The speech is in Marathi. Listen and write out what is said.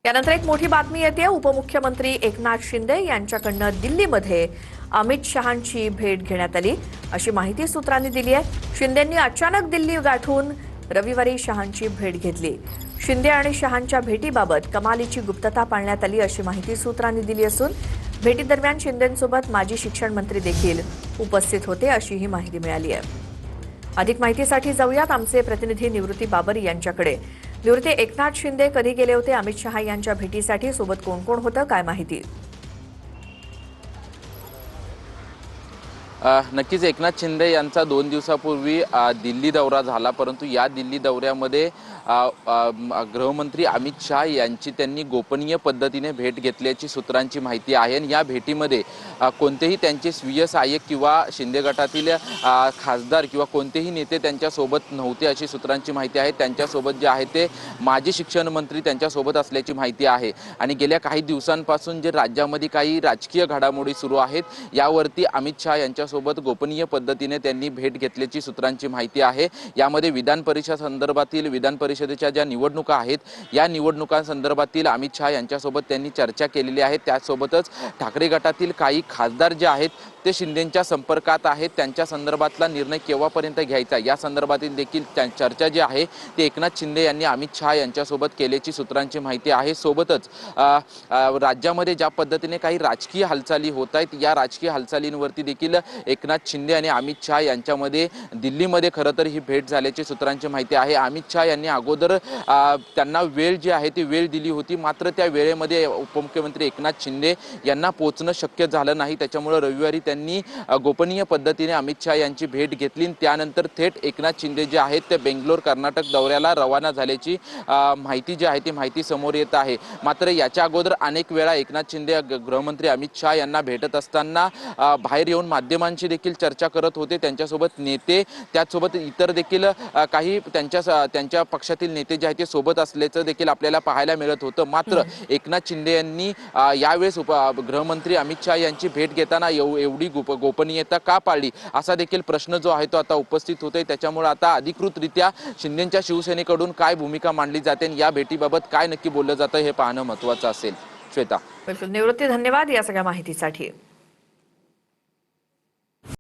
यानंतर एक मोठी बातमी येते। उपमुख्यमंत्री एकनाथ शिंदे यांच्याकडनं दिल्लीमध्ये अमित शहांची भेट घेण्यात आली अशी माहिती सूत्रांनी दिली आहे। शिंदेंनी अचानक दिल्ली गाठून रविवारी शहांची भेट घेतली। शिंदे आणि शहांच्या भेटीबाबत कमालीची गुप्तता पाळण्यात आली अशी माहिती सूत्रांनी दिली असून भेटीदरम्यान शिंदेंसोबत माजी शिक्षण मंत्री देखील उपस्थित होते अशी ही माहिती मिळाली आहे। अधिक माहितीसाठी जाऊयात आमचे प्रतिनिधी निवृत्ती बाबरी यांच्याकडे। निवृत्ती, एकनाथ शिंदे कधी गेले होते अमित शहा यांच्या भेटीसाठी? सोबत कोण कोण होतं, काय माहिती? नक्कीच एकनाथ शिंदे यांचा 2 दिवसापूर्वी दिल्ली दौरा झाला, परंतु या दिल्ली दौऱ्यामध्ये गृहमंत्री अमित शहा यांची त्यांनी गोपनीय पद्धतीने भेट घेतल्याची सूत्रांची माहिती आहे। आणि या भेटीमध्ये कोणतेही त्यांचे स्वीय सहाय्यक किंवा शिंदे गटातील खासदार किंवा कोणतेही नेते त्यांच्यासोबत नव्हते अशी सूत्रांची माहिती आहे। त्यांच्यासोबत जे आहे ते माजी शिक्षण मंत्री त्यांच्यासोबत असल्याची माहिती आहे। आणि गेल्या काही दिवसांपासून जे राज्यामध्ये काही राजकीय घडामोडी सुरू आहेत यावरती अमित शहा यांच्यासोबत गोपनीय पद्धतीने त्यांनी भेट घेतल्याची सूत्रांची माहिती आहे। यामध्ये विधान परिषद संदर्भातील विधान परिषदेच्या ज्या निवडणुका आहेत या निवडणुकांसंदर्भातील अमित शहा यांच्यासोबत त्यांनी चर्चा केलेली आहे। त्यासोबतच ठाकरे गटातील काही खासदार जे आहेत ते शिंदेंच्या संपर्कात आहेत, त्यांच्या संदर्भातला निर्णय केव्हापर्यंत घ्यायचा या संदर्भातील देखील चर्चा जी आहे ते एकनाथ शिंदे यांनी अमित शहा यांच्यासोबत केल्याची सूत्रांची माहिती आहे। सोबतच राज्यामध्ये ज्या पद्धतीने काही राजकीय हालचाली होत आहेत या राजकीय हालचालींवरती देखील एकनाथ शिंदे आणि अमित शहा यांच्यामध्ये दिल्लीमध्ये खरं तर ही भेट झाल्याची सूत्रांची माहिती आहे। अमित शहा यांनी अगोदर त्यांना वेळ जी आहे ती वेळ दिली होती, मात्र त्या वेळेमध्ये उपमुख्यमंत्री एकनाथ शिंदे यांना पोहोचणं शक्य झालं नाही। त्याच्यामुळे रविवारी त्यांनी गोपनीय पद्धतीने अमित शहा यांची भेट घेतली। त्यानंतर थेट एकनाथ शिंदे जे आहेत ते बेंगलोर कर्नाटक दौऱ्याला रवाना झाल्याची माहिती जी आहे ती माहिती समोर येत आहे। मात्र याच्या अगोदर अनेक वेळा एकनाथ शिंदे गृहमंत्री अमित शहा यांना भेटत असताना बाहेर येऊन माध्यमांशी देखील चर्चा करत होते। त्यांच्यासोबत नेते त्याचसोबत इतर देखील काही त्यांच्या पक्षातील नेते जे आहेत ते सोबत असल्याचं देखील आपल्याला पाहायला मिळत होतं। मात्र एकनाथ शिंदे यांनी यावेळेस गृहमंत्री अमित शहा यांची भेट घेताना एवढी गोपनीयता का पाळली असा देखील प्रश्न जो आहे तो आता उपस्थित होतोय। त्याच्यामुळे आता अधिकृतरित्या शिंदेंच्या शिवसेनेकडून काय भूमिका मांडली जाते आणि या भेटीबाबत काय नक्की बोललं जातं हे पाहणं महत्त्वाचं असेल। श्वेता, बिलकुल निवृत्ती, धन्यवाद या सगळ्या माहितीसाठी।